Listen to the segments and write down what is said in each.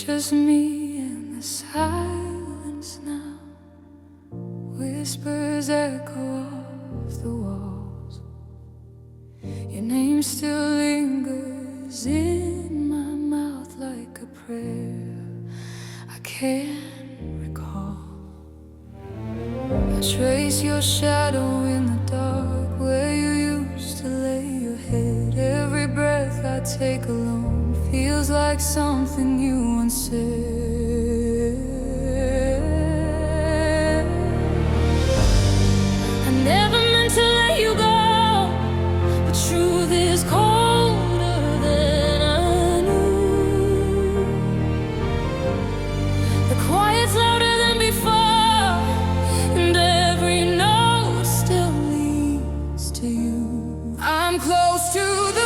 just me in the silence now. Whispers echo off the walls. Your name still lingers in my mouth like a prayer I can't recall. I trace your shadow in the dark where you used to lay your head. Every breath I take alone feels like something you once said. I never meant to let you go, but truth is colder than I knew. The quiet's louder than before, and every note still leads to you. I'm close to the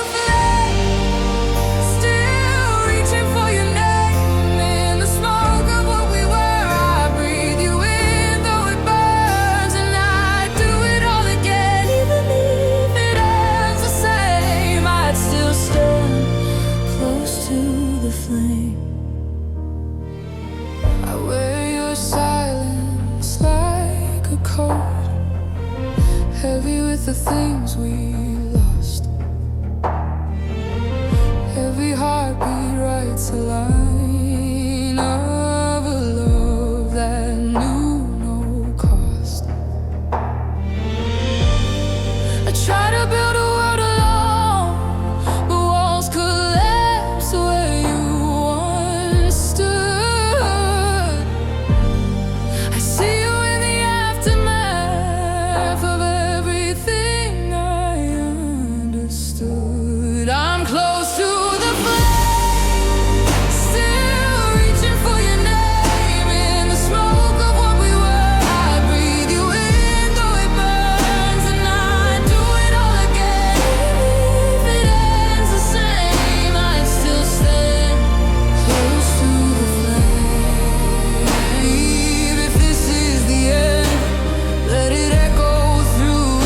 the things we lost. Every heartbeat writes a line of a love that knew no cost. I try to build a world alone, but walls collapse where you once stood. I see you in the aftermath of everything I understood. I'm close to the flame, still reaching for your name. In the smoke of what we were, I breathe you in, though it burns, and I do it all again. If it ends the same, I'd still stand close to the flame. If this is the end, let it echo through.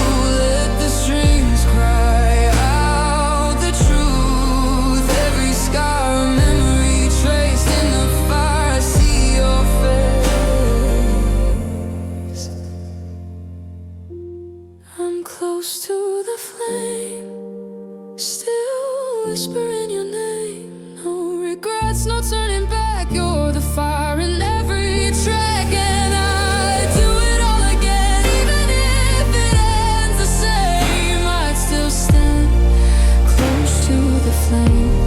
Let the strings cry out the truth. Every scar, a memory traced in the fire. I see your face. I'm close to the flame, still whispering your name. No regrets, no turning back. You're the fire in every track, and I do it all again. Even if it ends the same, I'd still stand close to the flame.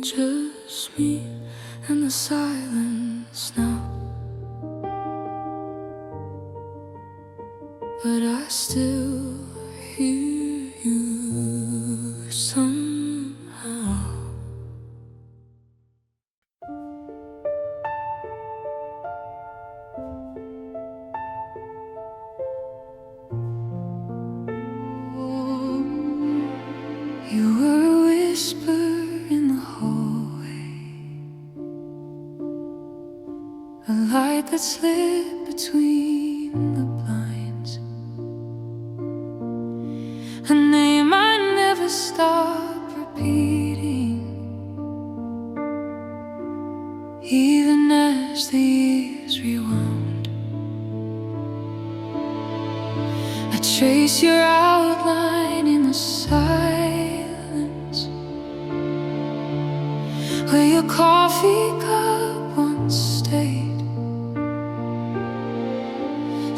Just me and the silence now, but I still hear you somehow. You were a whisper in the hallway, a light that slid between the blinds, a name I never stopped repeating, even as the years rewound. I trace your outline in the silence, where your coffee cup once stayed.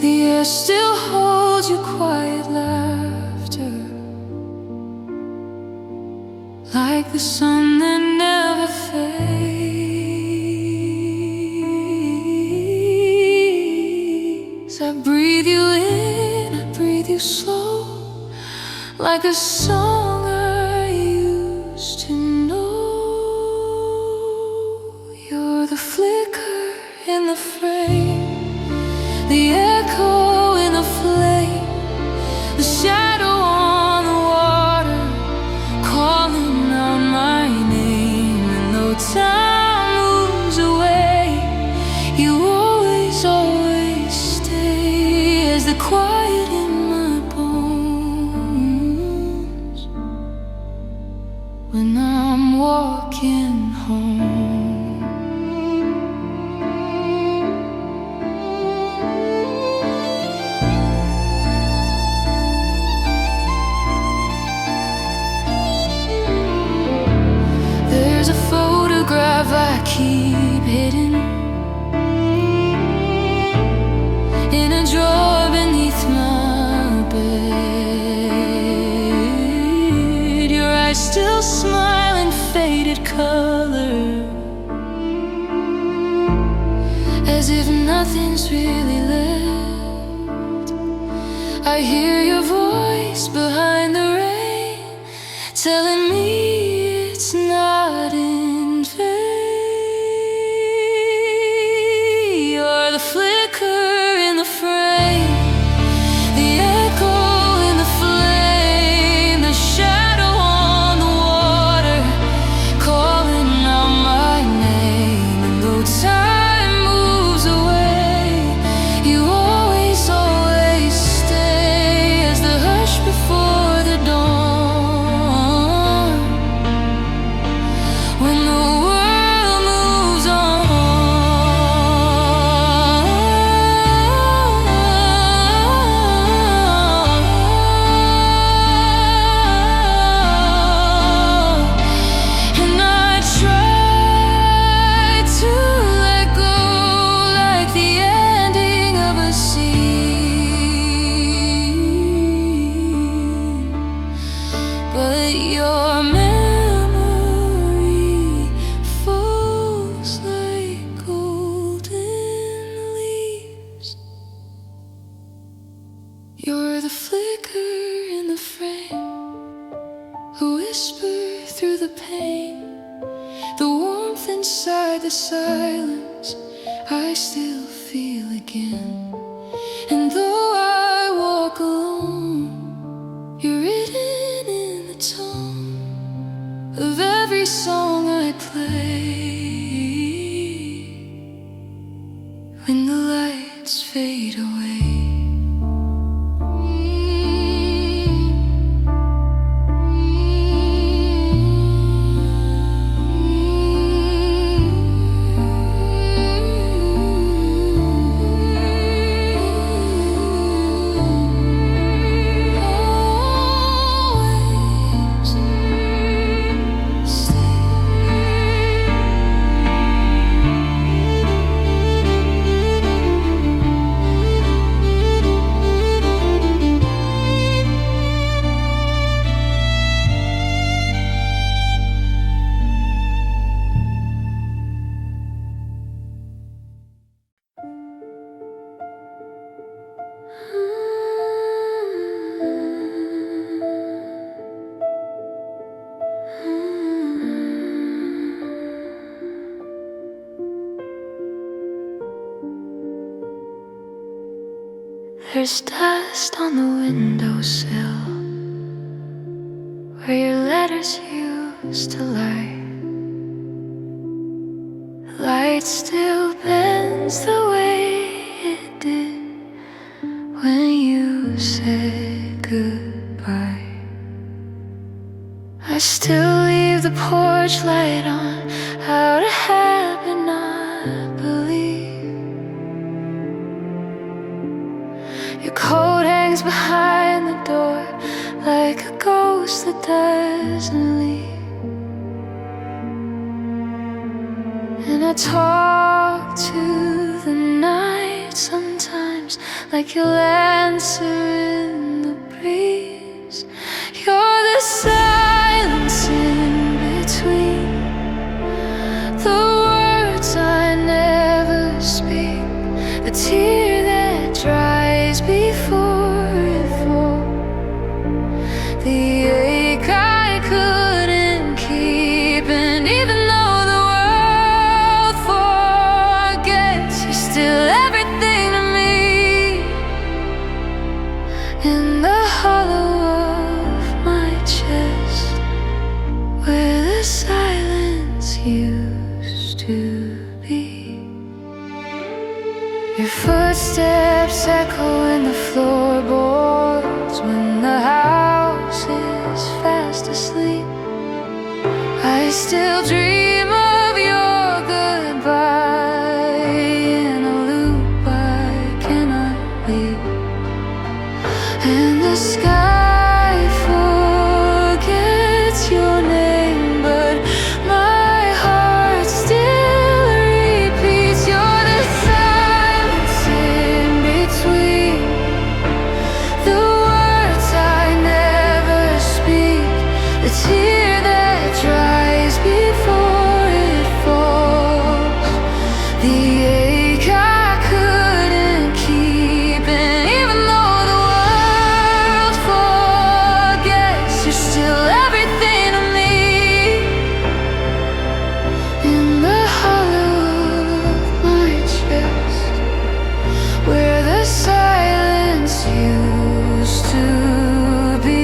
The air still holds your quiet laughter, like the sun that never fades. I breathe you in, I breathe you slow, like a song I used to know. You're the flicker in the frame, the echo in the flame, the shadow on the water, calling out my name. And though time moves away, you always, always stay as the quiet in my bones. when I'm walking home. There's a photograph I keep hidden in a drawer beneath my bed. Your eyes still smile in faded color, as if nothing's really left. I hear your voice behind the rain, telling me it's not in vain. You're the flicker in the frame, the echo in the flame, the shadow on the water, calling out my name. And though time moves away, you always, always stay as the hush before the dawn. When the world moves on, and I try to let go like the ending of a scene, but your memory falls like golden leaves. You're the flicker in the frame, a whisper through the pain, the warmth inside the silence I still feel again. And though I walk alone, you're written in the tone of every song I play. When the lights fade away, there's dust on the windowsill where your letters used to lie. The light still bends the way it did when you said goodbye. I still leave the porch light on, out of habit, not believe. Your coat hangs behind the door like a ghost that doesn't leave. And I talk to the night sometimes like you'll answer in the breeze. You're the silence in between the words I never speak, the tear that dries before it falls, the ache I couldn't keep. And even though the world forgets, you're still everything to me. In the hollow of my chest, where the silence used to be. Your footsteps echo in the floorboards when the house is fast asleep. still dream of your goodbye in a loop I cannot leave, and the sky forgets your name, but my heart still repeats. You're the silence in between the words I never speak, the tear that dries before it falls, the ache I couldn't keep. And even though the world forgets, you're still everything to me. In the hollow of my chest, where the silence used to be,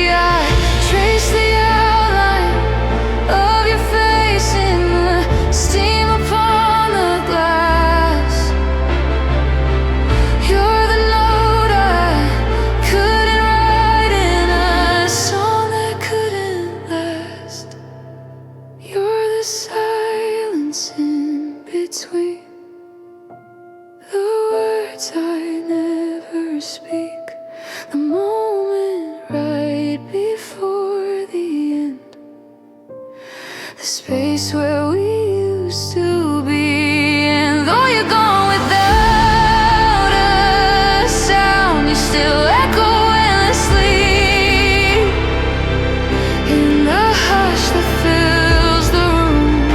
I trace the outline of your face in the steam upon the glass. You're the note I couldn't write in a song that couldn't last. You're the silence in between the words I never speak, the moment right before the end, the space where we used to be. And though you're gone without a sound, you still echo endlessly in the hush that fills the room,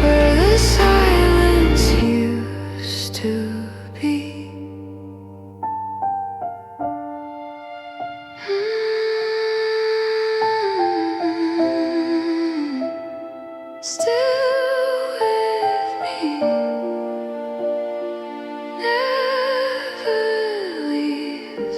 where the silence used to be. Still with me, never leaves.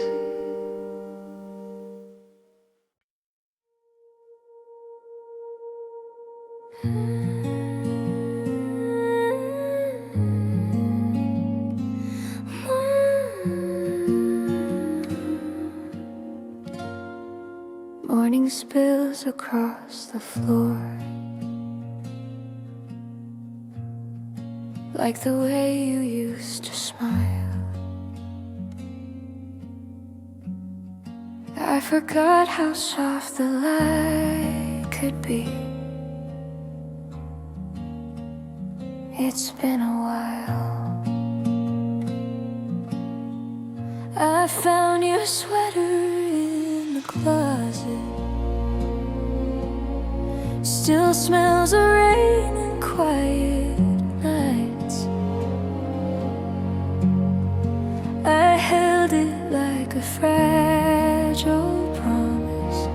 Morning spills across the floor, like the way you used to smile. I forgot how soft the light could be. It's been a while. I found your sweater in the closet. Still smells of rain and quiet nights. I held it like a fragile promise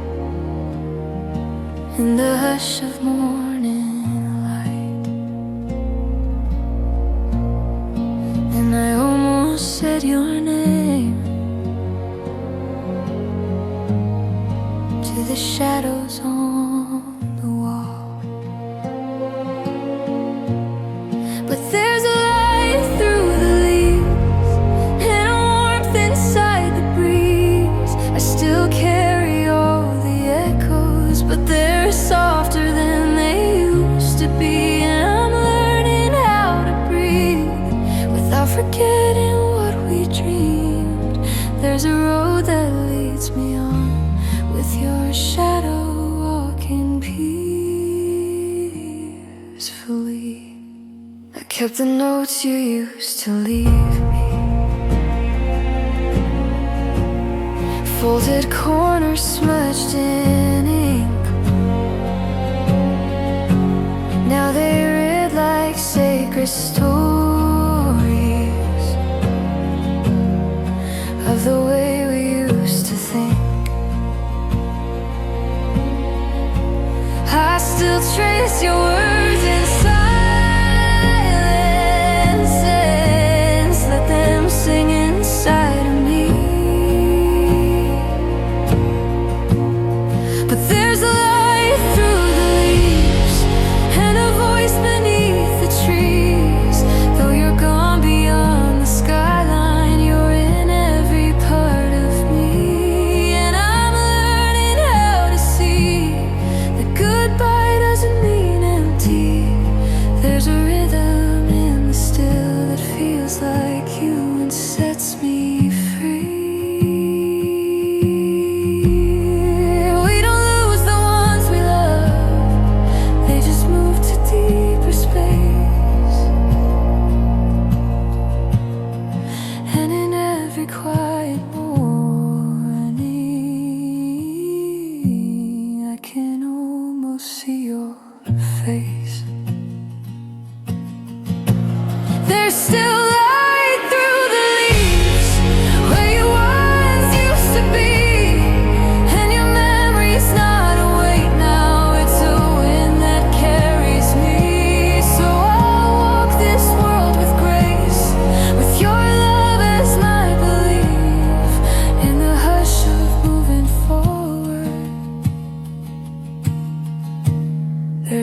in the hush of morning light, and I almost said your name to the shadows on the wall. But there's a light through the leaves and a warmth inside the breeze. I still carry all the echoes, but they're softer than they used to be. And I'm learning how to breathe without forgetting what we dreamed. There's a road that leads me on with your shadow walking peacefully. I kept the notes you used to leave me, folded corners smudged in ink. Now they read like sacred stories of the way we used to think. I still trace your words in silence, let them sing inside of me. But there's a light through the leaves and a voice beneath the trees. Though you're gone beyond the skyline, you're in every part of me. And I'm learning how to see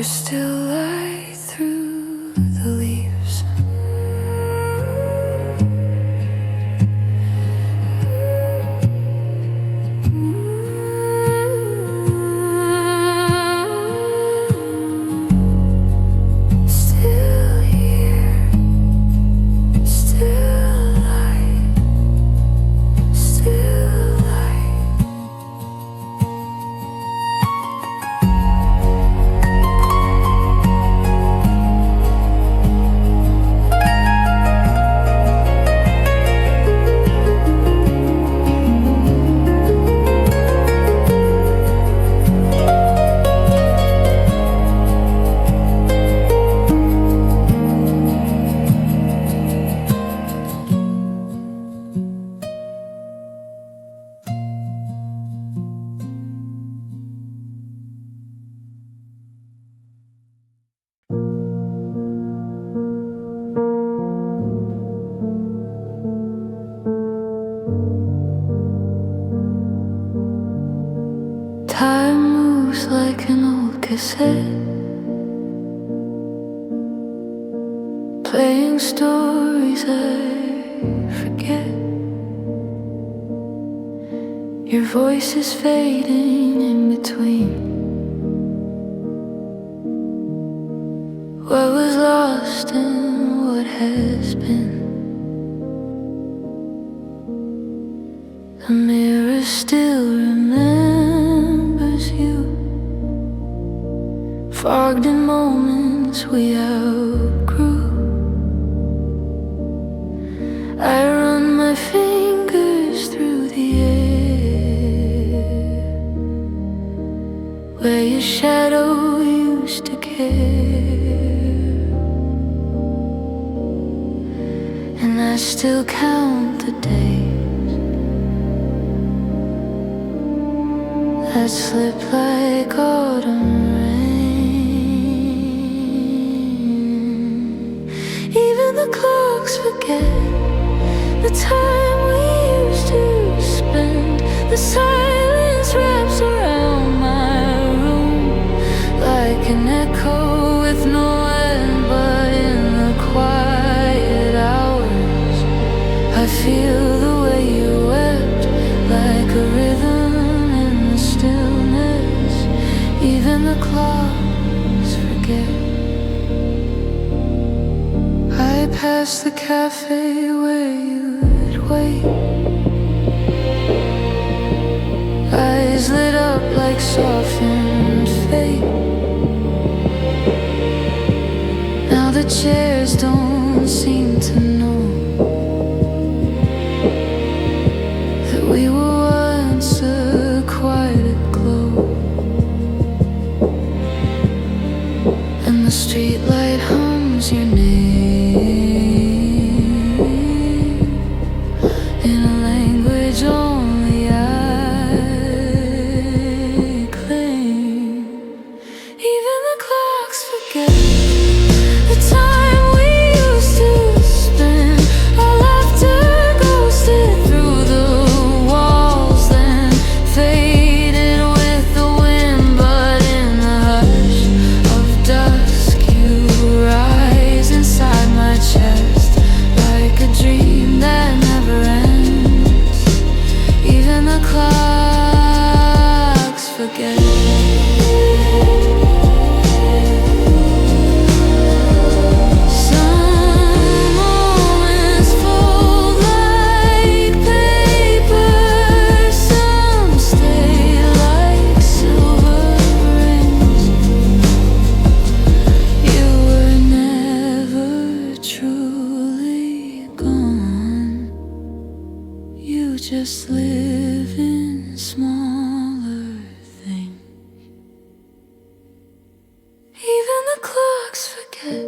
There's still light through the leaves. Still here, still light, still light. Time moves like an old cassette, playing stories I forget. Your voice is fading in between what was lost and what has been. The mirror still remembers you, fogged in moments we outgrew. I run my fingers through the air where your shadow used to care, and I still count the days that slip like autumn rain. Even the clocks forget the time we used to spend. The silence wraps around my room like an echo with no end. But in the quiet hours I feel the way you wept, like a rhythm in the stillness. Even the clocks forget. I passed the cafe where you'd wait, eyes lit up like softened fate. Now the chairs don't seem to know that we were once a quiet glow, and the streetlight hums your name in a language only I claim. Even the clocks forget the time we used to spend. Our laughter ghosted through the walls, then faded with the wind. But in the hush of dusk you rise inside my chest like a dream that never ends. Even the clocks forget. Some moments fold like paper, some stay like silver rings. You were never truly gone. You just live in smaller things. Even the clocks forget,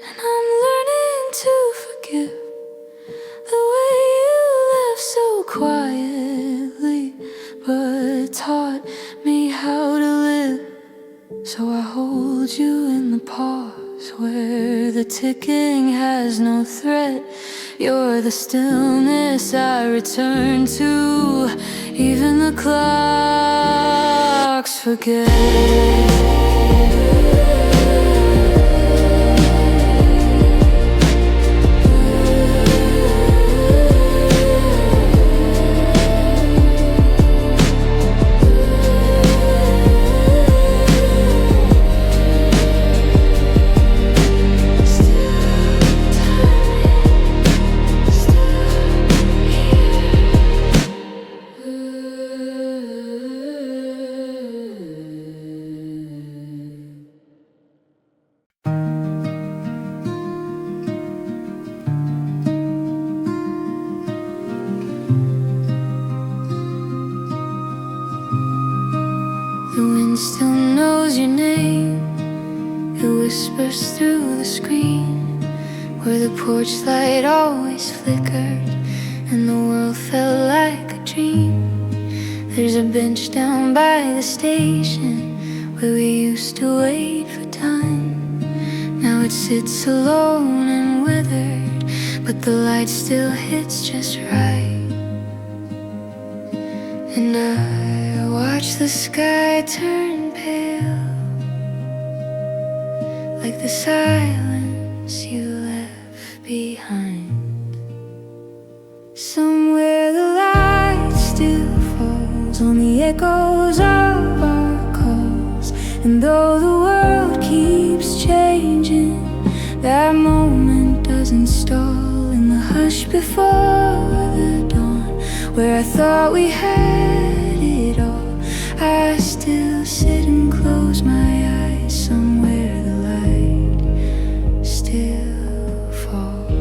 and I'm learning to forgive the way you left so quietly, but taught me how to live. So I hold you in the pause where the ticking has no threat. You're the stillness I return to. Even the clocks forget. The wind still knows your name. It whispers through the screen where the porch light always flickered and the world felt like a dream. There's a bench down by the station where we used to wait for time. Now it sits alone and withered, but the light still hits just right. And I watch the sky turn pale, like the silence you left behind. Somewhere the light still falls on the echoes of our calls. And though the world keeps changing, that moment doesn't stall. In the hush before the dawn, where I thought we had it all, I still sit and close my eyes. Somewhere the light still falls.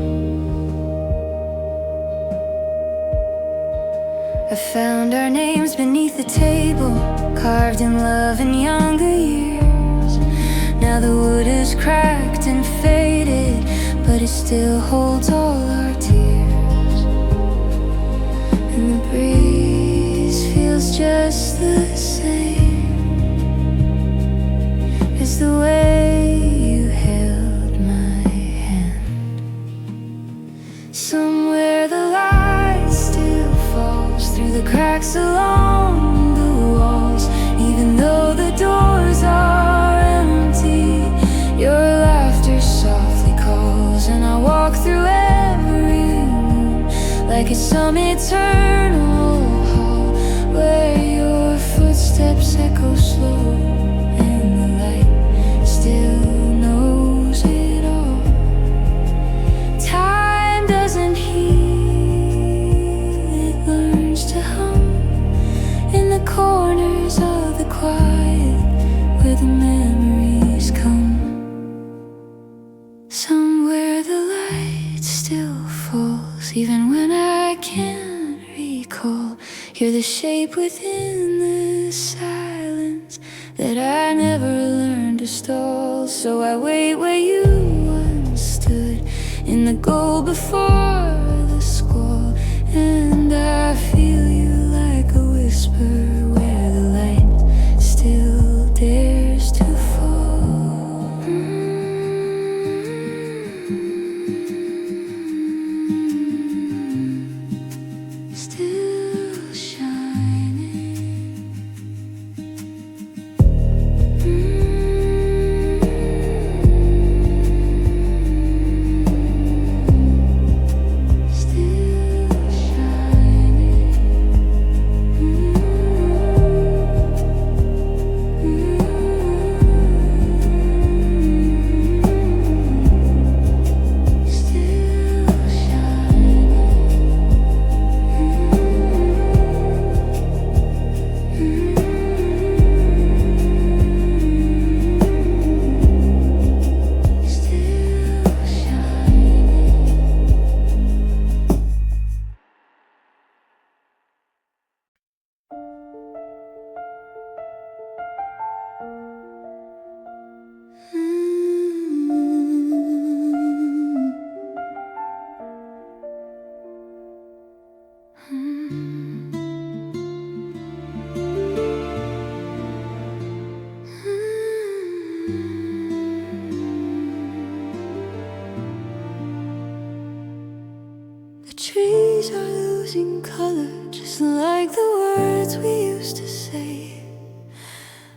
I found our names beneath the table, carved in love in younger years. Now the wood is cracked and faded, but it still holds all our tears. And the breeze feels just the same as the way you held my hand. Somewhere the light still falls through the cracks along the walls. Even though the doors are empty, your laughter softly calls. And I walk through every room like it's some eternal hall where your footsteps echo slow, and the light still knows it all. Time doesn't heal, it learns to hum in the corners of the quiet where the memories come. Somewhere the light still falls, even when I can't recall. You're the shape within the silence that I never learned to stall. So I wait where you once stood, in the gold before the squall. And I feel you like a whisper where the light still dares to fall. Still shining. Still shining. The trees are losing color, just like the words we used to say.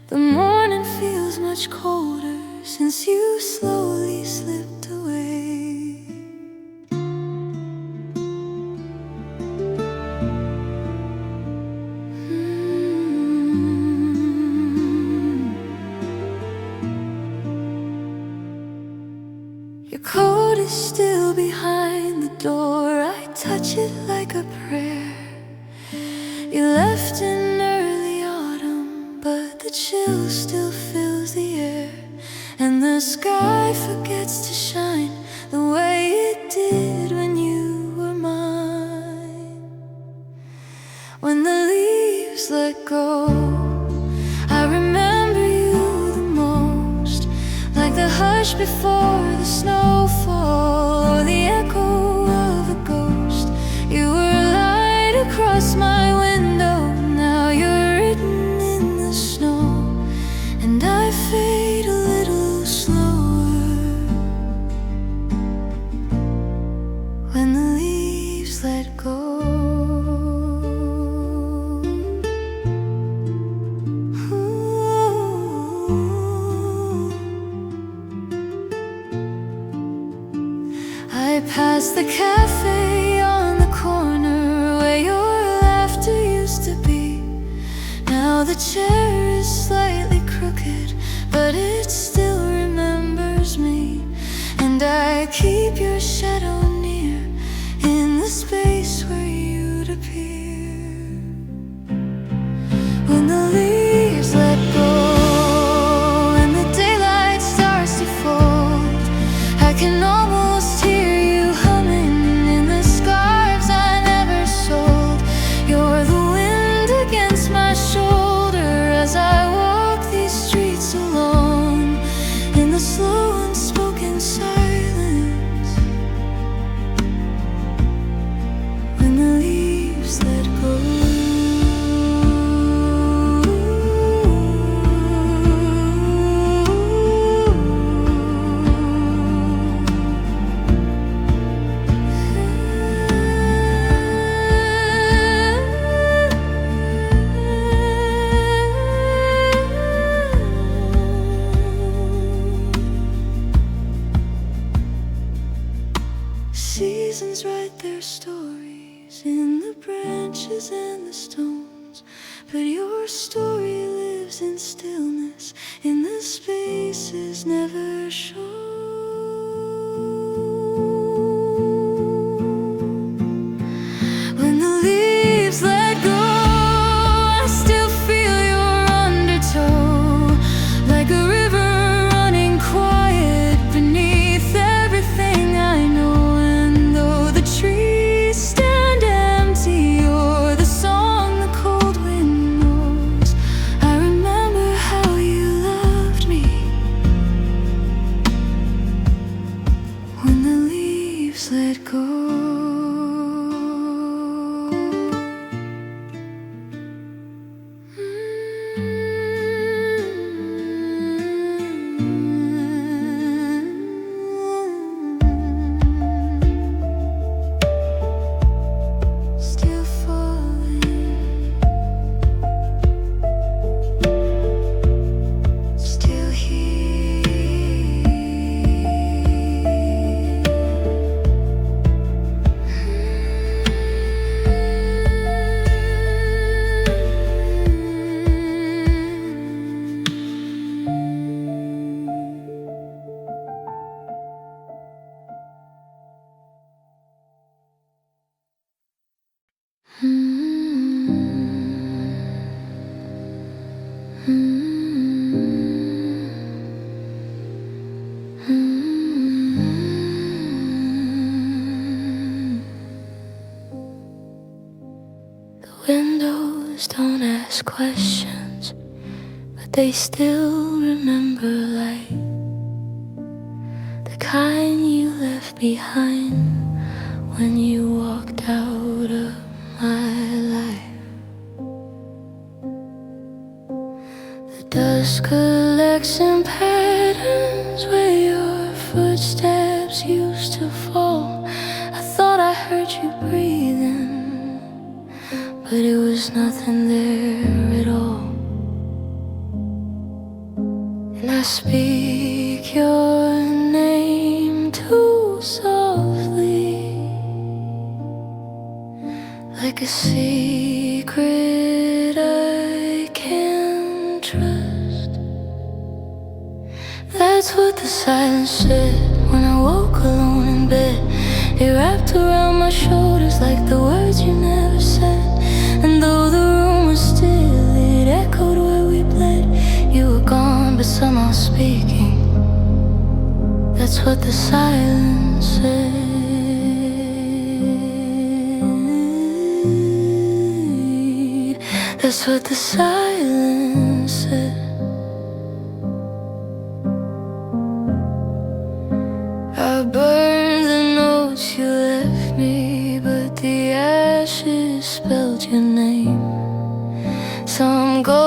The morning feels much colder since you slowly slipped away. Your coat is still behind the door. I touch it like a prayer. You left in early autumn, but the chill still fills the air. And the sky forgets to shine the way it did when you were mine. When the leaves let go, I remember hush before the snowfall, or the echo of a ghost. You were light across my window, now you're written in the snow, and I fade a little slower when the leaves let go. I passed the cafe on the corner where your laughter used to be. Now the chair is slightly crooked, but it still remembers me. And I keep your shadow near in the space where you'd appear. When the leaves let go and the daylight starts to fold, I can almost hear you humming in the scarves I never sold. You're the wind against my shoulder as I walk these streets alone in the slow unspoken silence. When the leaves let go. Seasons write their stories in the branches and the stones, but your story lives in stillness, in the spaces never shown. When the leaves let go, I still feel your undertow, like a river running quiet beneath everything I know. And though the trees stand empty, or the song the cold wind knows, I remember how you loved me. When the leaves let go. Still falling, still here. The windows don't ask questions, but they still remember light, the kind you left behind when you walked out of my life. The dust collects in patterns where your footsteps used to fall. I thought I heard you breathing, but it was nothing there at all. And I speak your name too softly, like a secret I can't trust. That's what the silence said when I woke alone in bed. It wrapped around my shoulders like the words you never said. And though the room was still, it echoed where we bled. You were gone, but somehow speaking. That's what the silence said. That's what the silence said.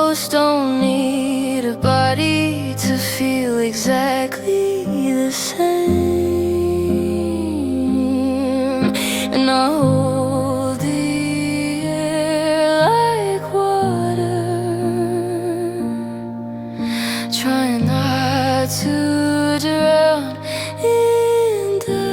ghosts don't need a body to feel exactly the same. And I hold the air like water, trying not to drown in dust.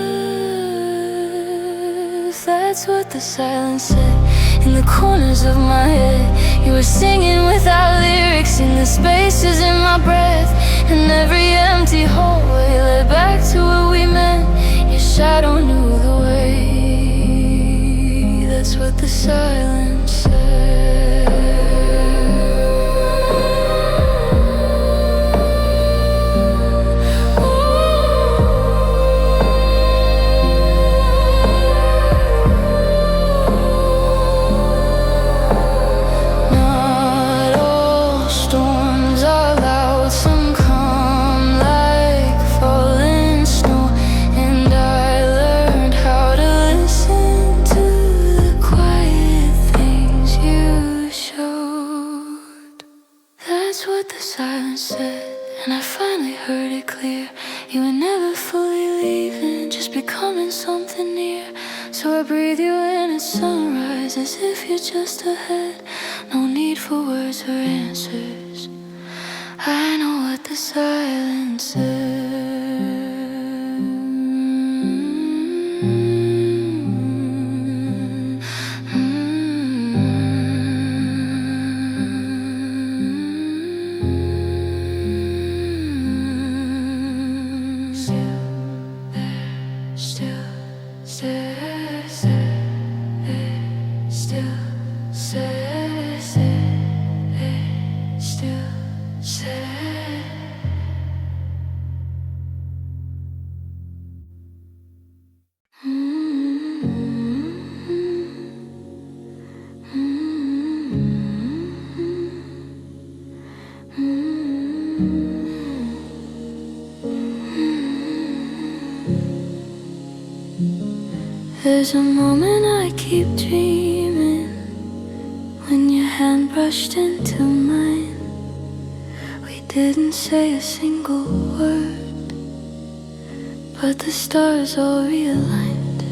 That's what the silence said in the corners of my head. You were singing without lyrics in the spaces in my breath, and every empty hallway led back to what we meant. Your shadow knew the way. That's what the silence said. And I finally heard it clear. You were never fully leaving, just becoming something near. So I breathe you in at sunrise, as if you're just ahead. No need for words or answers. I know what the silence says. There's a moment I keep dreaming, when your hand brushed into mine. We didn't say a single word, but the stars all realigned.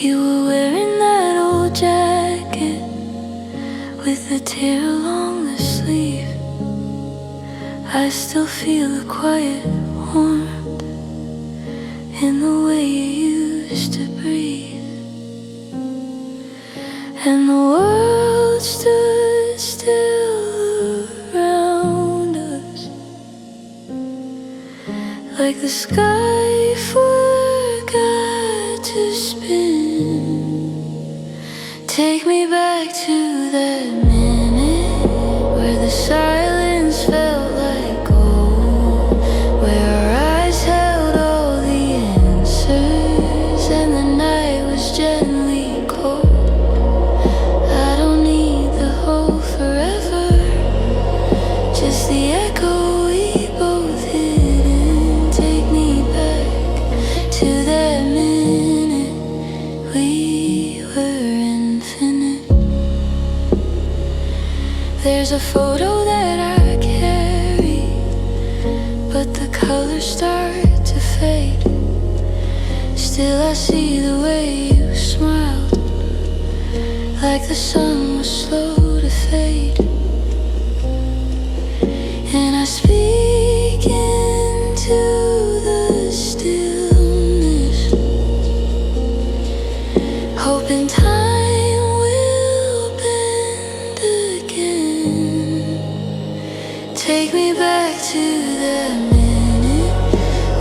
You were wearing that old jacket with a tear along the sleeve. I still feel the quiet warmth in the way you used to breathe. And the world stood still around us, like the sky forgot to spin. Take me back to that minute where the silence felt like gold, where our eyes held all the answers and the night was gently cold. I don't need the whole forever, just the echo we both hid in. Take me back to that minute we were infinite. There's a photo that I carry, but the colors start to fade. Still I see the way you smiled, like the sun was slow to fade. And I speak into the stillness, hoping time will bend again. Take me back to that minute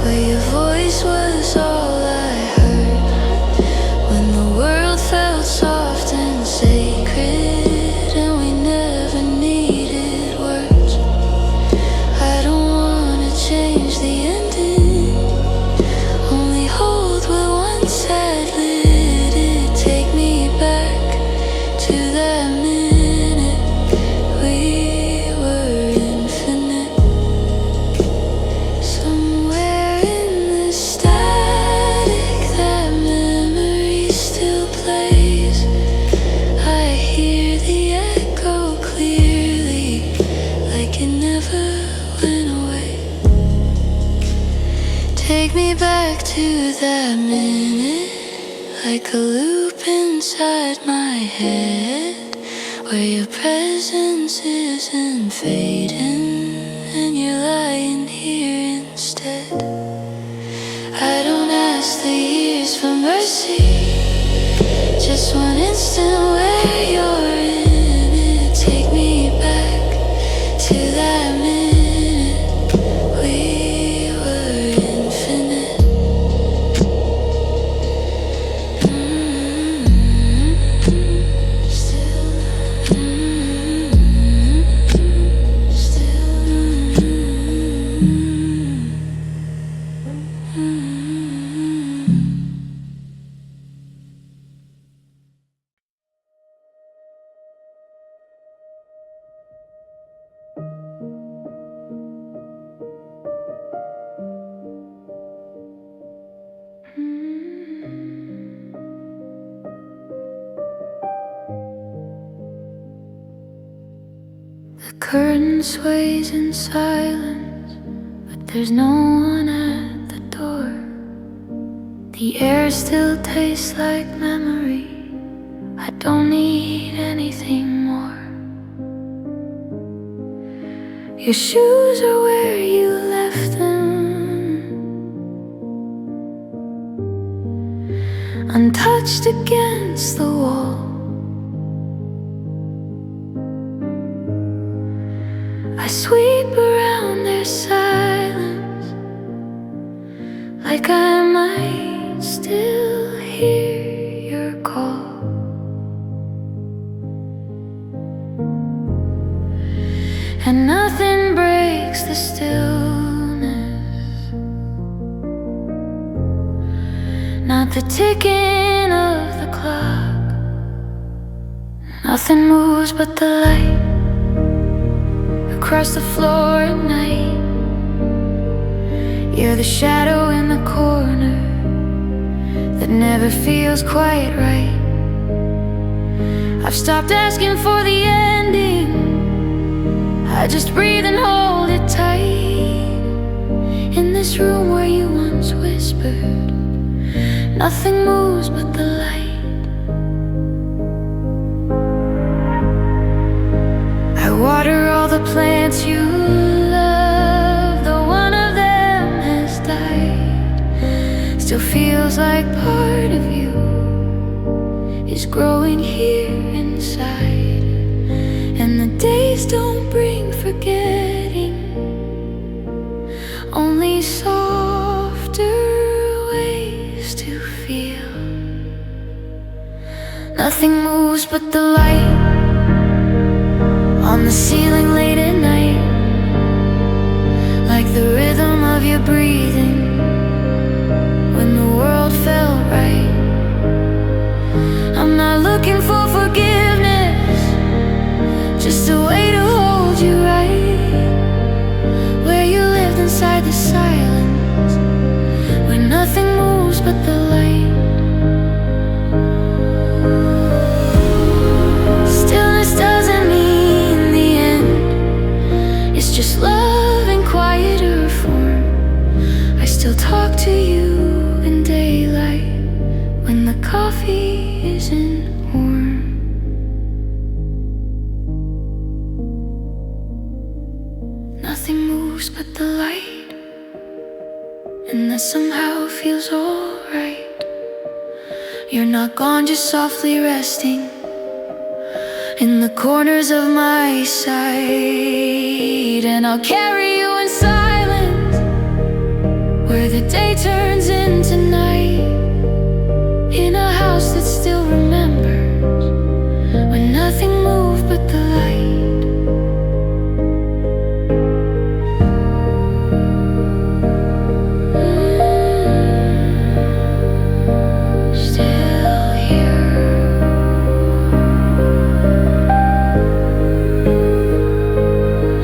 where your voice was all I heard, when the world felt soft and sacred, and we never needed words. I don't wanna change the ending, only hold what once had lit it. Take me back to that minute we were infinite. to that minute, like a loop inside my head, where your presence isn't fading and you're lying here instead. I don't ask the years for mercy, just one instant where you're in it. Take me back to that minute we were infinite. Still, the curtain sways in silence, but there's no one at the door. The air still tastes like memory. I don't need anything more. Your shoes are where you left them, untouched against the wall. I sweep around their silence, like I might still hear your call. And nothing breaks the stillness, not the ticking of the clock. Nothing moves but the light across the floor at night. You're the shadow in the corner that never feels quite right. I've stopped asking for the ending, I just breathe and hold it tight. In this room where you once whispered, nothing moves but the light. I water all the plants you love, though one of them has died. Still feels like part of you is growing here inside. And the days don't bring forgetting, only softer ways to feel. Nothing moves but the light on the ceiling late at night, like the rhythm of your breathing when the world felt right. I'm not looking for forgiveness, just a way to hold you right, where you lived inside the silence, where nothing moves but the light. Stillness doesn't mean the end, it's just love in quieter form. I still talk to you in daylight when the coffee isn't warm. Nothing moves but the light, and that somehow feels alright. You're not gone, just softly resting in the corners of my sight. And I'll carry you in silence, where the day turns into night, in a house that still remembers when nothing moved but the light. Still here,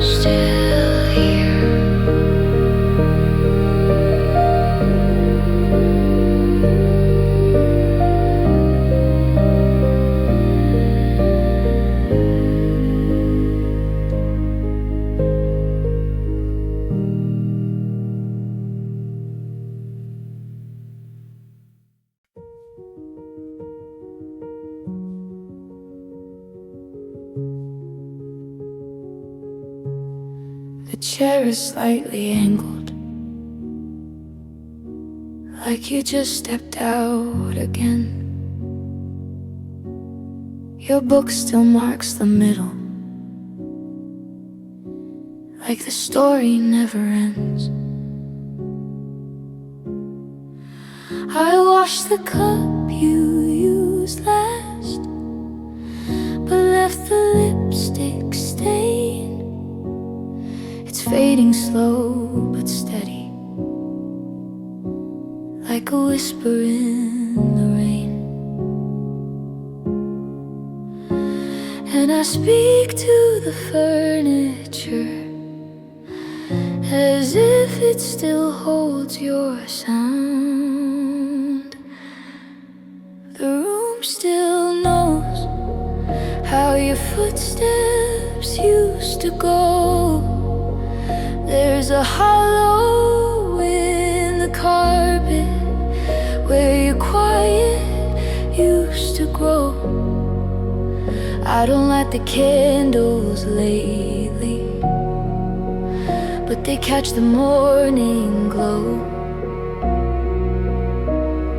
still here. The chair is slightly angled, like you just stepped out again. Your book still marks the middle, like the story never ends. I washed the cup you used last, but left the lipstick stain. It's fading slow but steady, like a whisper in the rain. And I speak to the furniture as if it still holds your sound. The room still knows how your footsteps used to go. There's a hollow in the carpet where your quiet used to grow. I don't light the candles lately, but they catch the morning glow.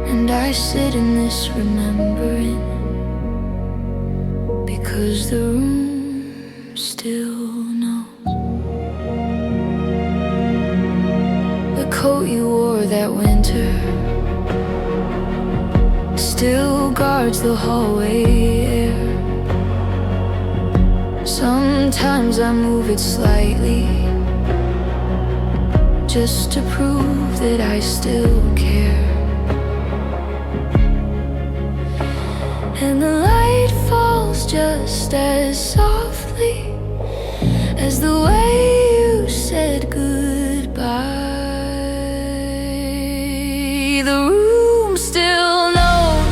And I sit in this remembering, because the room still knows. The coat you wore that winter still guards the hallway air. Sometimes I move it slightly, just to prove that I still care. And the light falls just as softly as the way you said goodbye. The room still knows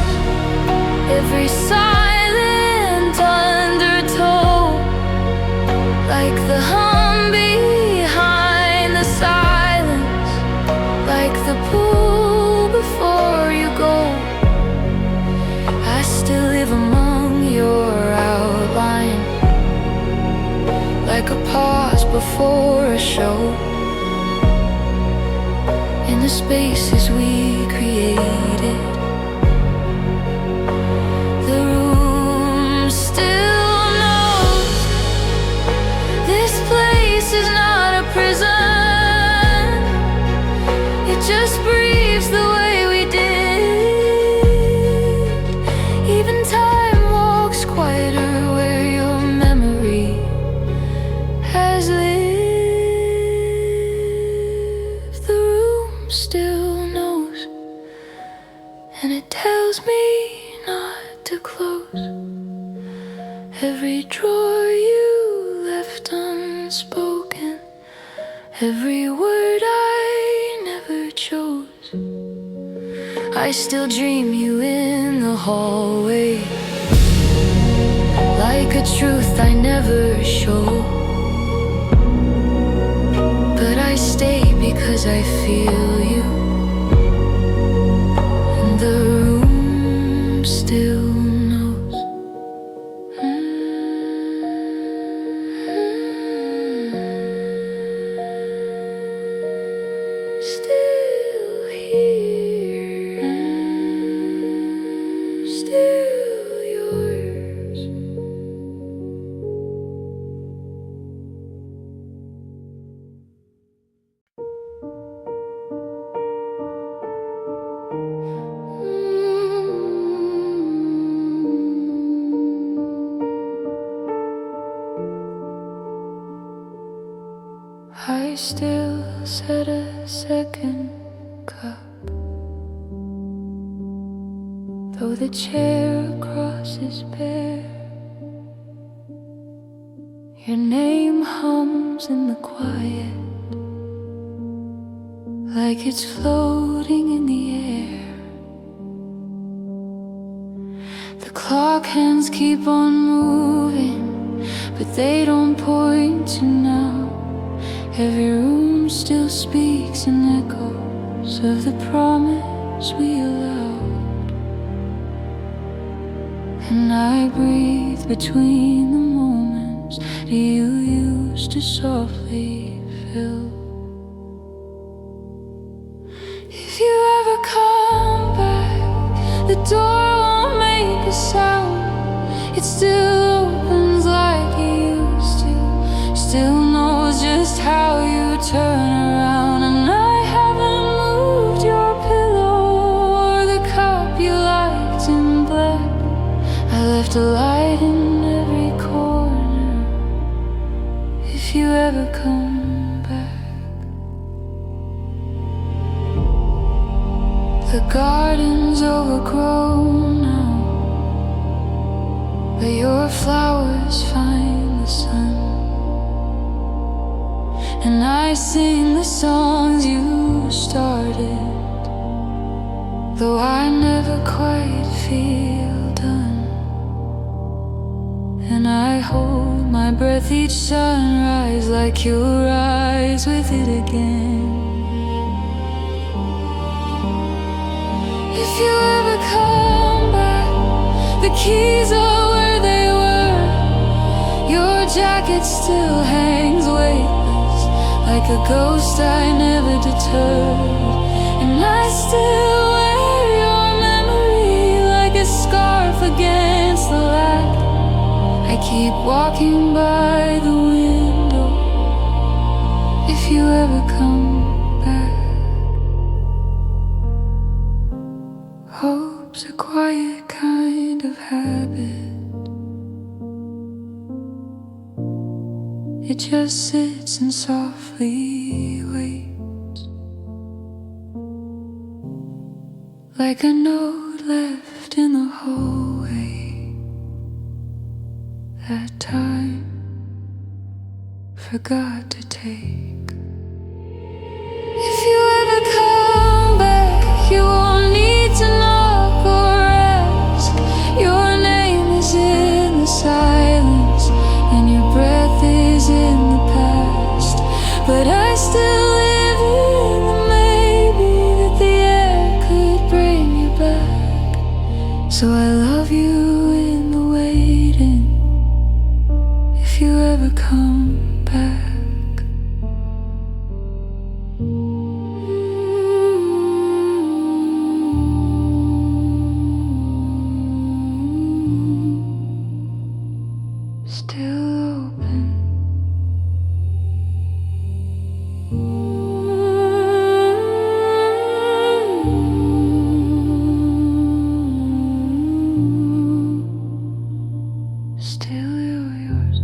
every silent undertone, like the hum behind the silence, like the pull before you go. I still live among your outline, like a pause before a show, in the spaces we created. The room still knows this place is not a prison. It just breathes the way we did. Even time walks quieter where your memory has lived. The room still knows, and it tells me not to close every drawer you left unspoken, every word I never chose. I still dream you in the hallway, like a truth I never show. But I stay because I feel you, and the room still knows. Still here, still yours. I still set a second cup, though the chair across is bare. Your name hums in the quiet, like it's floating in the air. The clock hands keep on moving, but they don't point to now. Every room still speaks in echoes of the promise we allowed. And I breathe between the moments that you used to softly just how you turn around. And I haven't moved your pillow or the cup you liked in black. I left a light in every corner if you ever come back. The garden's overgrown now, but your flowers find the sun. And I sing the songs you started, though I never quite feel done. And I hold my breath each sunrise, like you'll rise with it again. If you ever come back, the keys are where they were. Your jacket still hangs weightless, like a ghost I never deterred. And I still wear your memory like a scarf against the light. I keep walking by the window if you ever come back. Hope's a quiet kind of habit. It just sits and softly waits, like a note left in the hallway that time forgot to take. If you ever come back, you won't need to knock or ask. Your name is in the silence, and your breath is in the past. But I still live in the maybe that the air could bring you back. So I love you in the waiting, if you ever come back. Still open. Still yours.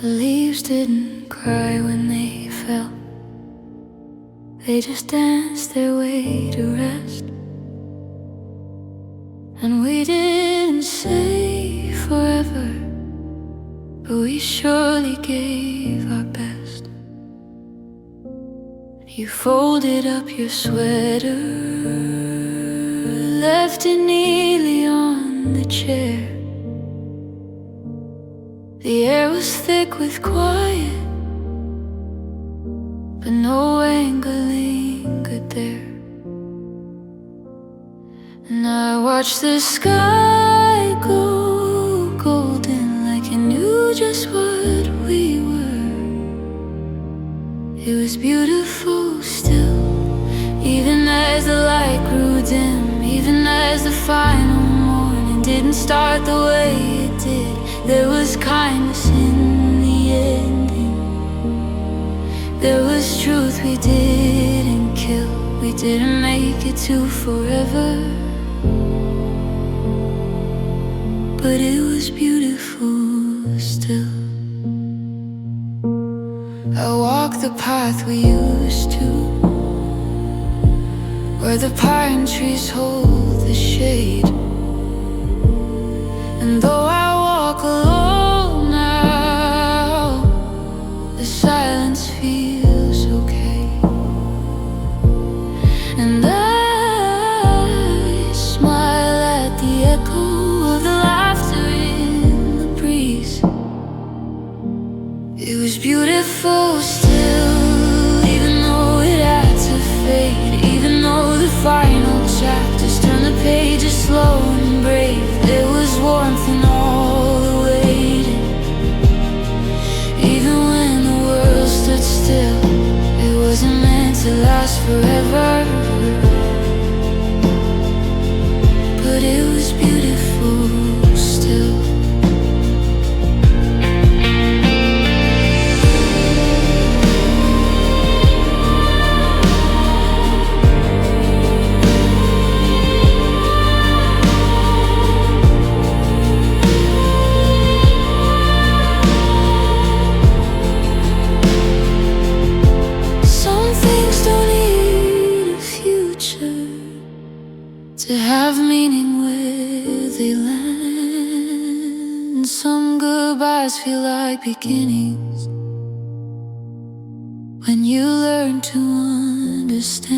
The leaves didn't cry when they fell. They just danced their way to rest. And we didn't say forever, but we surely gave our best. You folded up your sweater, left it neatly on the chair. The air was thick with quiet, but no anger lingered there. And I watched the sky go golden, like it knew just what we were. It was beautiful still, even as the light grew dim, even as the final morning didn't start the way it did. There was kindness in the ending. There was truth we didn't kill. We didn't make it to forever, but it was beautiful still. I walked the path we used to, where the pine trees hold the shade. And though I walk alone now, the silence feels okay. And I smile at the echo of the laughter in the breeze. It was beautiful still, even though it had to fade. Even though the final chapters turn the pages slow and brave. forever, but it was beautiful still. To have meaning where they land. Some goodbyes feel like beginnings when you learn to understand.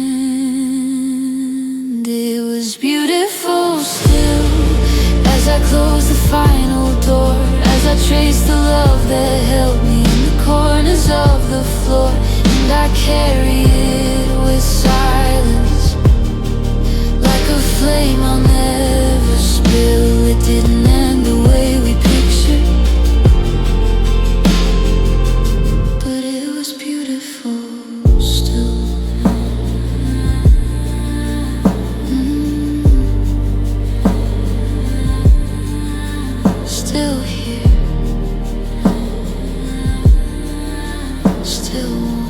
It was beautiful still as I closed the final door, as I traced the love that held me in the corners of the floor. And I carry it with silence, like a flame I'll never spill. It didn't end the way we pictured, but it was beautiful still. Still here, still warm.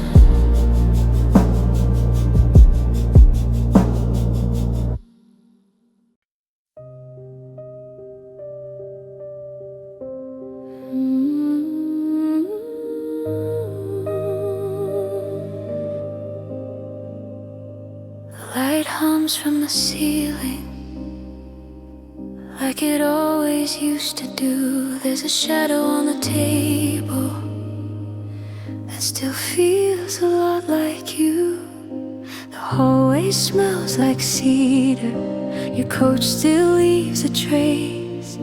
From the ceiling, like it always used to do. There's a shadow on the table that still feels a lot like you. The hallway smells like cedar. Your coat still leaves a trace.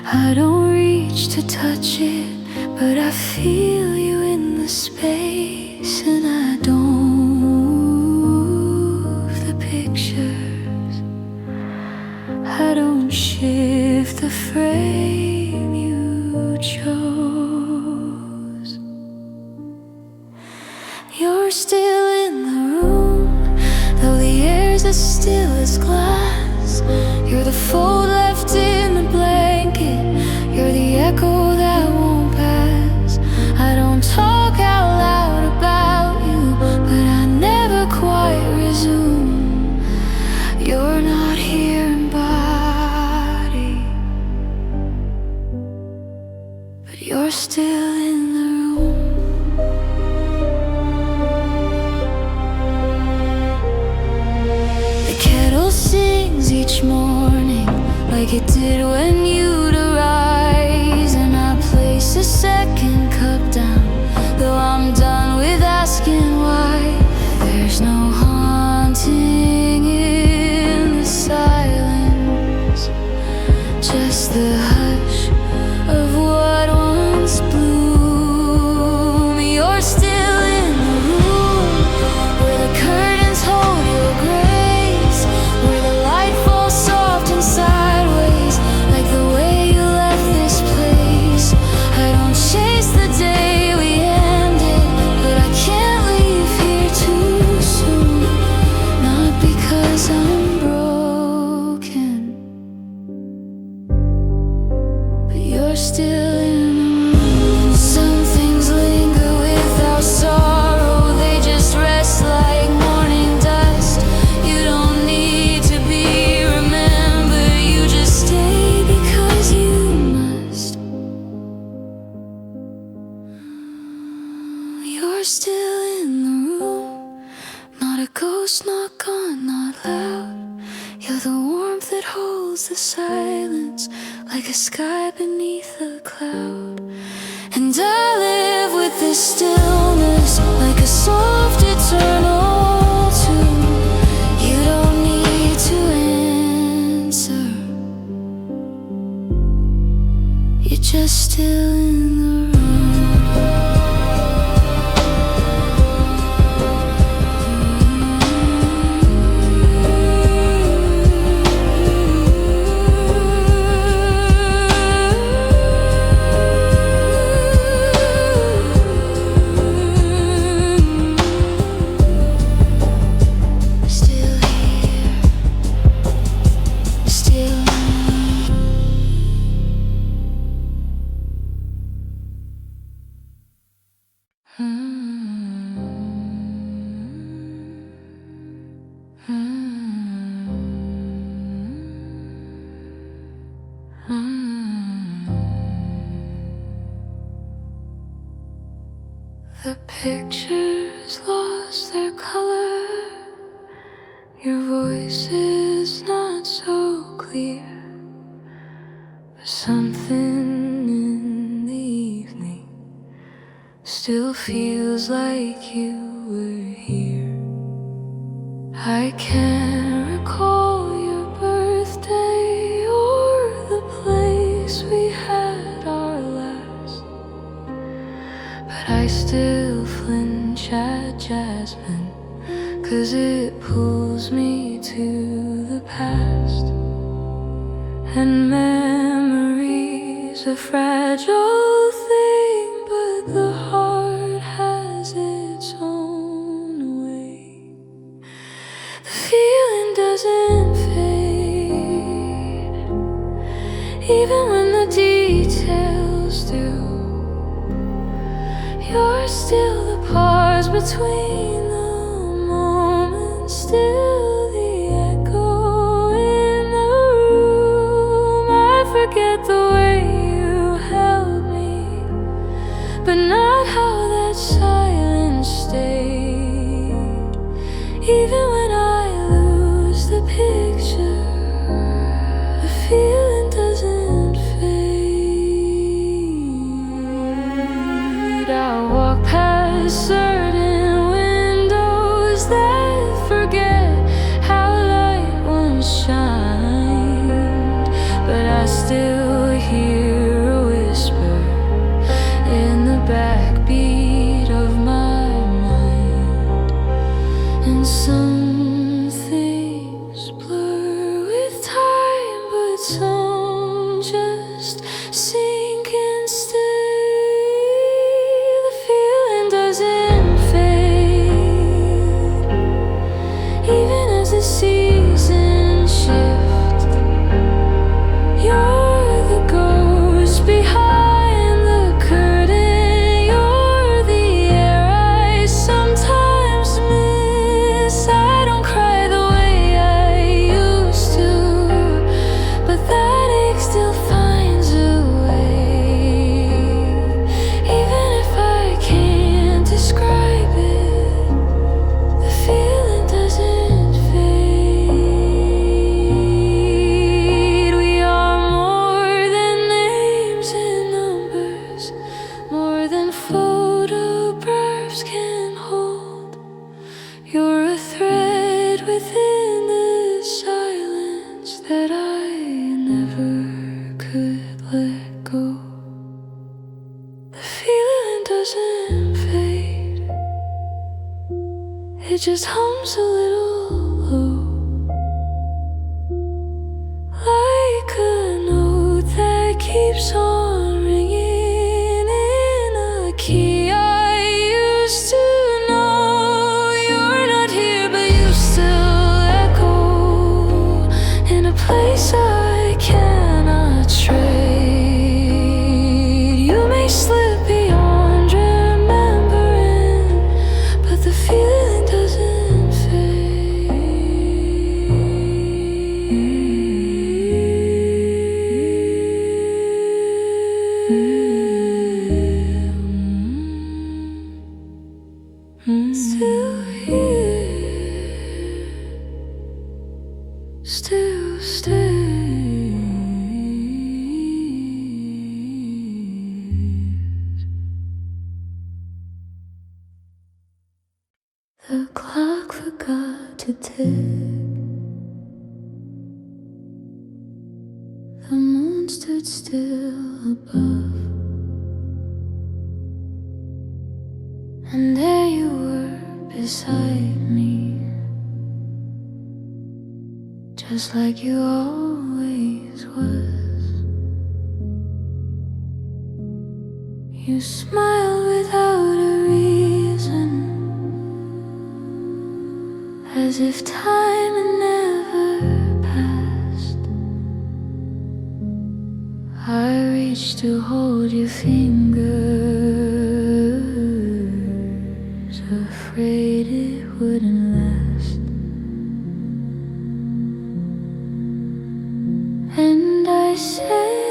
I don't reach to touch it, but I feel you in the space. And I don't pictures, I don't shift the frame you chose. You're still in the room, though the air's as still as glass. You're the fold left in the blanket, you're the echo that won't pass. I don't talk out loud about you, but I never quite resume. You're not here in body, but you're still in the room. The kettle sings each morning like it did when you'd arise, and I place a second cup down, though I'm done with asking why. There's no haunting silence, just the hush of what once bloomed. You're still in the room where the curtains hold your grace, where the light falls soft and sideways, like the way you left this place. I don't chase the day we ended, but I can't leave here too soon. Not because I'm still in the room. Some things linger without sorrow, they just rest like morning dust. You don't need to be remembered, you just stay because you must. You're still in the room, not a ghost, not gone, not loud. You're the warmth that holds the silence, like a sky beneath a cloud. And I live with this stillness, like a soft eternal tune. You don't need to answer, you're just still in the room. The pictures lost their color. Your voice is not so clear. But something in the evening still feels like you were here. I can't recall your birthday or the place we had our last, but I still flinch at jasmine, 'cause it pulls me to the past. And memory's a fragile thing, but the heart has its own way. The feeling doesn't fade, even when the details do. You're still the pause between the moments, still the echo in the room. I forget the way you held me, but not how that silence stayed. Even when I lose the picture, the feeling doesn't fade. I walk past certain windows that forget how light once shined, but I still hear a whisper in the backbeat of my mind. And some things blur with time, but some just sink and stay. The feeling doesn't fade, even as the seasons shift. You're the ghost behind the curtain. You're the air I sometimes miss. I don't cry the way I used to, but that ache still finds a way. Even if I can't describe it, the feeling doesn't fade. We are more than names and numbers, more than photographs can hold. You're a thread within this silence that I never could let go. The feeling doesn't fade, it just hums a little low, like a note that keeps on ringing in a key I used to know. You're not here, but you still echo in a place I cannot trade. You may slip beyond remembering, but the feeling doesn't fade. Still here, still stays. The clock forgot to tick. The moon stood still above, and there you were beside me, just like you always was. You smiled without a reason, as if time had never passed. I reached to hold your fingers, afraid it wouldn't last. And I said,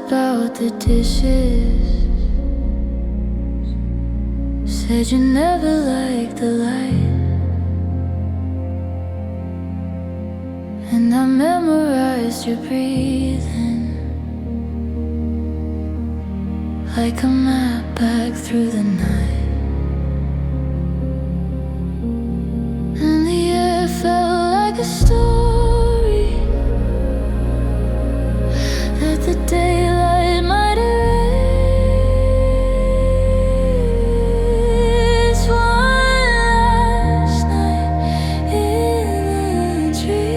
about the dishes. Said you never liked the light, and I memorized your breathing like a map back through the night. And the air felt like a story that the daylight might erase. One last night in a dream.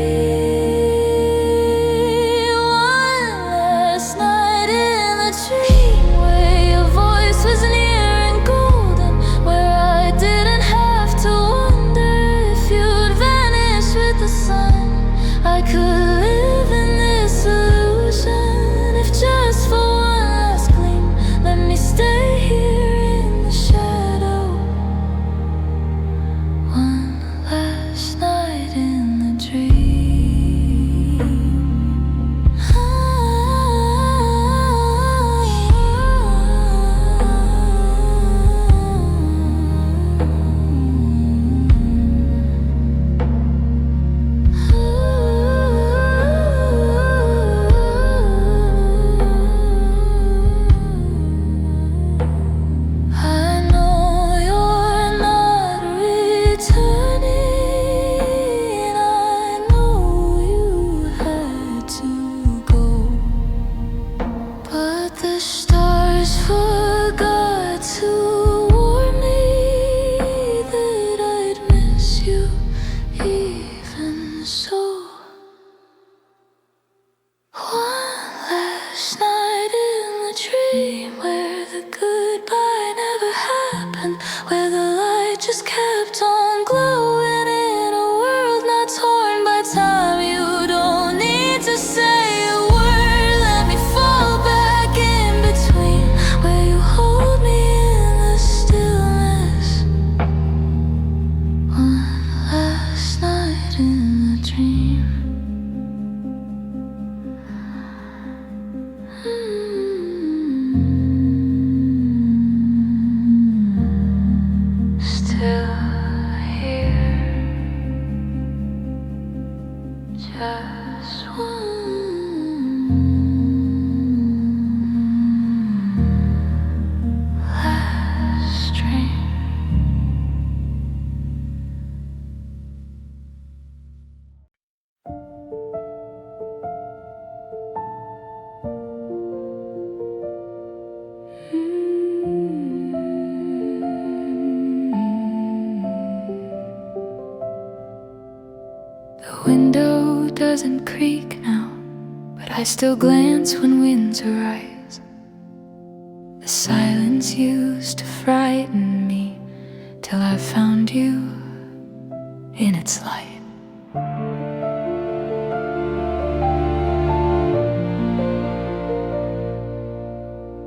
One last night in a dream where your voice was near and golden, where I didn't have to wonder if you'd vanish with the sun. I could live in this illusion if just for one last gleam. Let me stay here in the shadow. One last night in the dream. I know you're not returning. I know you had to go, but the stars forgot to warn me that I'd miss you even so. One last night in the dream where the goodbye never happened, where the light just kept on glowing in a world not torn by time. You don't need to say a word. Let me fall back in between where you hold me in the stillness. One last night in the dream. Still here, just one last dream. The window doesn't creak now, but I still glance when winds arise. The silence used to frighten me till I found you in its light.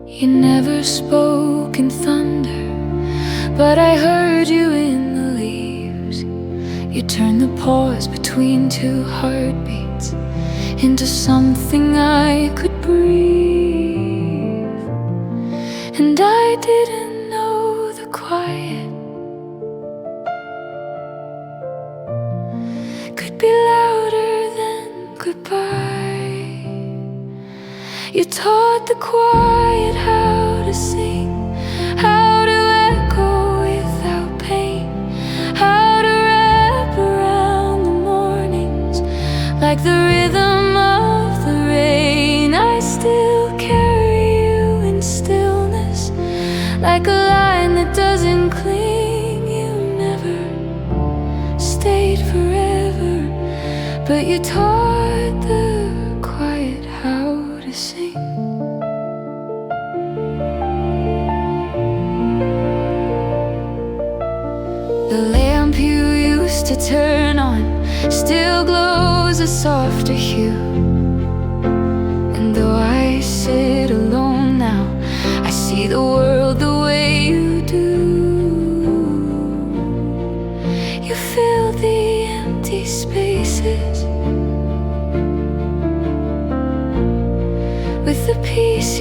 You never spoke in thunder, but I heard you in the leaves. You turned the pause between two heartbeats into something I could breathe. And I didn't know the quiet could be louder than goodbye. You taught the quiet how to sing, how to echo without pain, how to wrap around the mornings like the rhythm of the rain. I still carry you in stillness, like a line that doesn't cling. You never stayed forever, but you taught the quiet how to sing. The lamp you used to turn on still glows a softer hue. And though I sit alone now, I see the world the way you do. You fill the empty spaces with the peace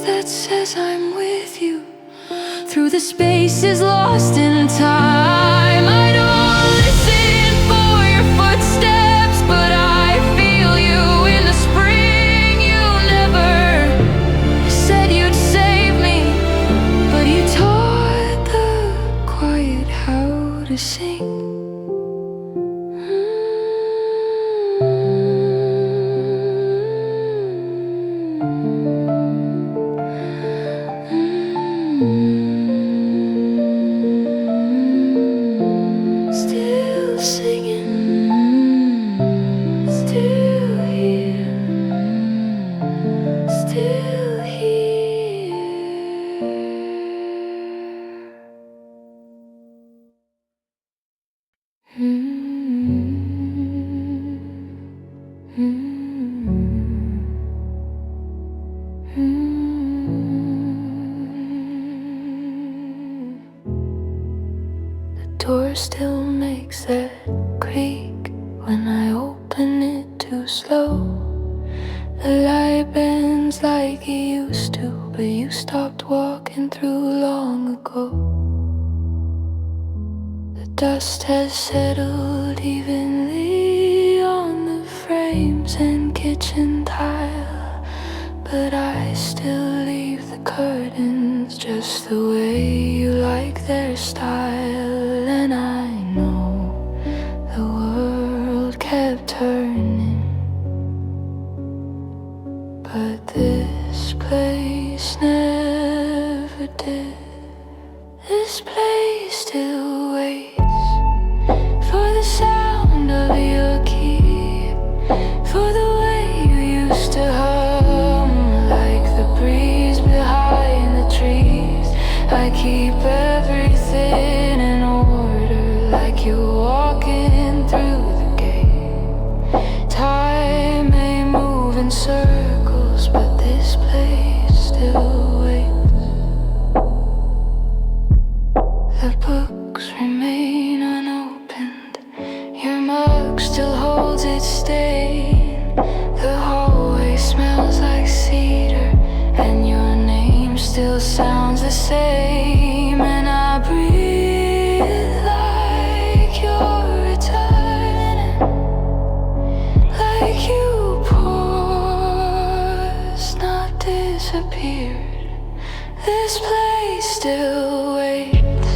that says I'm with you through the spaces lost in time. I don't listen for your footsteps, but I feel you in the spring. You never said you'd save me, but you taught the quiet how to sing. Still singing, still here, still here. The door still makes that creak when I open it too slow. The light bends like it used to, but you stopped walking through long ago. The dust has settled evenly on the frames and kitchen tile, but I still leave the curtains just the way you like their style. And I know the world kept turning, but this place never did. This place still waits for the sound of your key, for the way you used to hum like the breeze behind the trees. I keep everything in order like you're walking through the gate. Time may move in circles, but this place still waits. The books remain unopened, your mug still holds its stain. The hallway smells like cedar, and your name still sounds the same. And I breathe like you're returning, like you paused, not disappeared. This place still waits,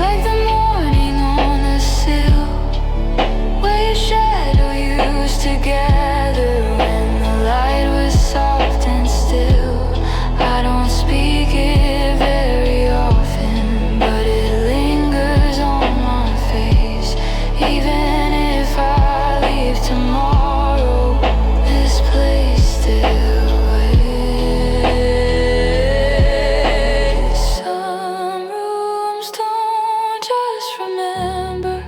like the morning on the sill, where your shadow used to gather when the light was soft and still. I don't speak it very often, but it lingers on my face. Even if I leave tomorrow, this place still waits. Some rooms don't just remember,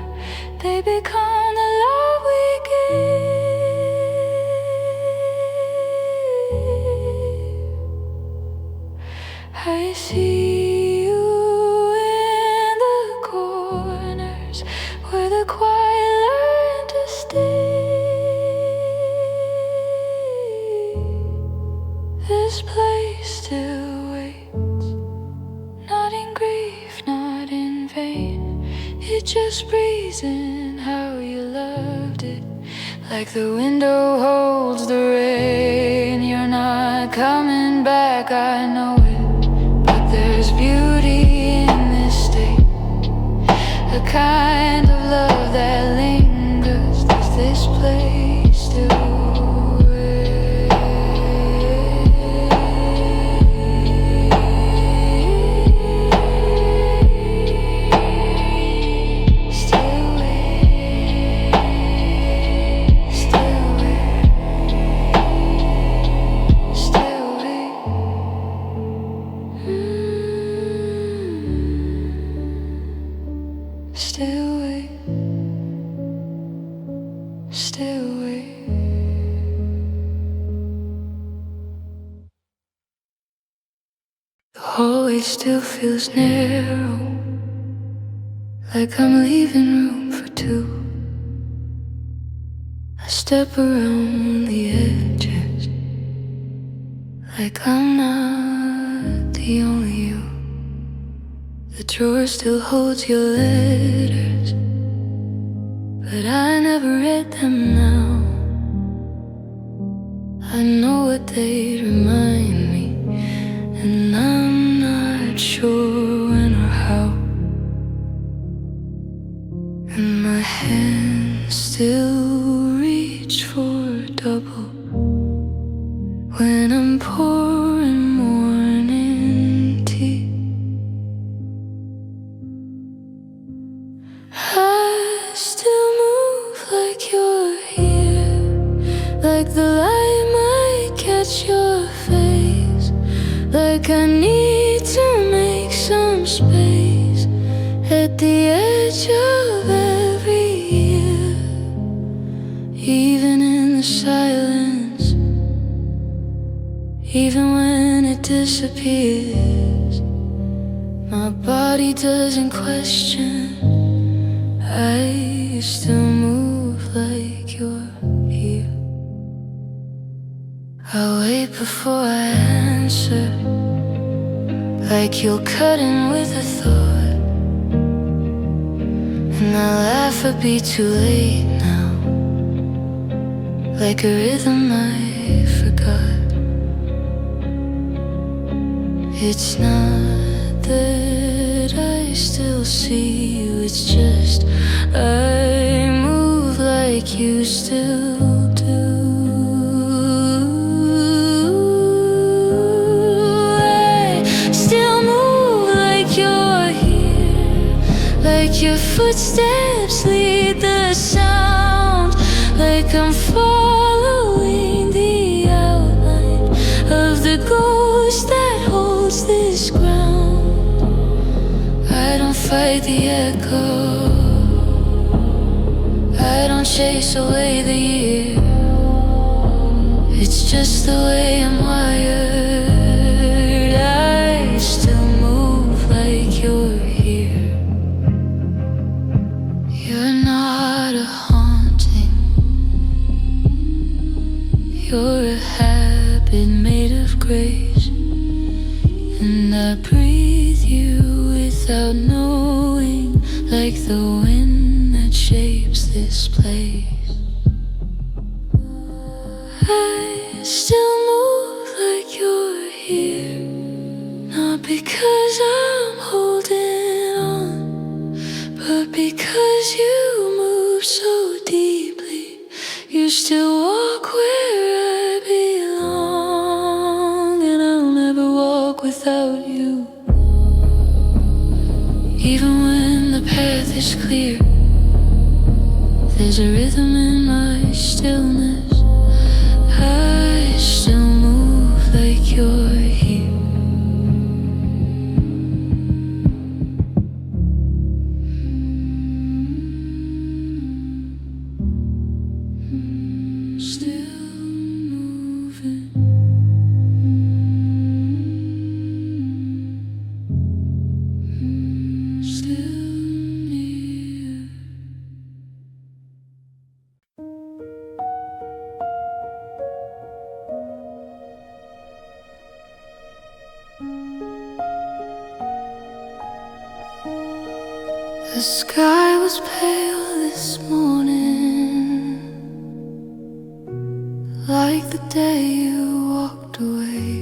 they become the love we give. I see you in the corners where the quiet learn to stay. This place still waits, not in grief, not in vain. It just breathes in how you loved it, like the window holds the rain. You're not coming back, I know it, but there's beauty in this state, a kind of love that lingers. Does this place still The hallway still feels narrow, like I'm leaving room for two. I step around the edges, like I'm not the only you. The drawer still holds your letters, but I never read them now. I know what they'd remind me, and I'm not sure when or how. And my hands still reach for double when I'm pouring morning tea. I still move like you're here, like the light might catch your face, like I need to make some space at the edge of every year. Even in the silence, even when it disappears, my body doesn't question. I still move like you're here. I wait before I answer, like you'll cut in with a thought, and I laugh or be too late now, like a rhythm I forgot. It's not that I still see you, it's just I move like you still do. I still move like you're here, like your footsteps lead the sound, like I'm following the outline of the ghost that holds this ground. I don't fight the echo, I don't chase away the year. It's just the way I'm wired. I still move like you're here. You're not a haunting, you're a habit made of grace, and I breathe you without knowing, like the wind that shapes this place. I still move like you're here, not because I'm holding on, but because you move so deeply. You still walk where I belong, and I'll never walk without you. Even when the path is clear, there's a rhythm in my stillness. I still move like you're here. Still moving. Still near. The sky was pale this morning, like the day you walked away.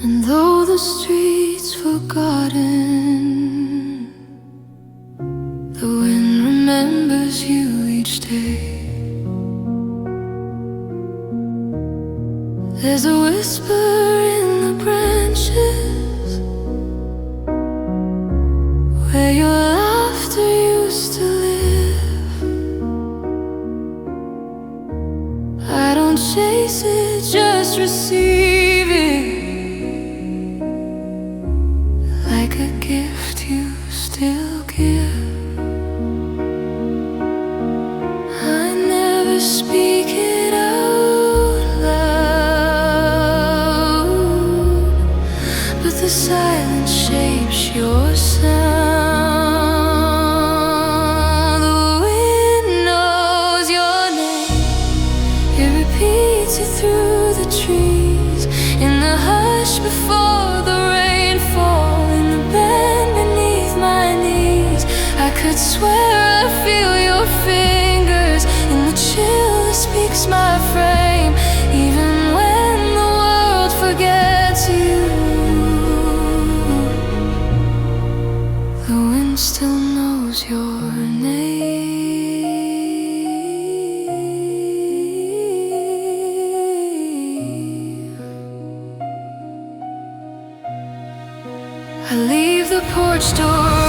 And though the streets forgotten, the wind remembers you each day. There's a whisper in the branches where your laughter used to live. I don't chase it, just receive it, like a gift you still give. I never speak it out loud, but the silence shapes your sound. The wind knows your name, it one still knows your name. I leave the porch door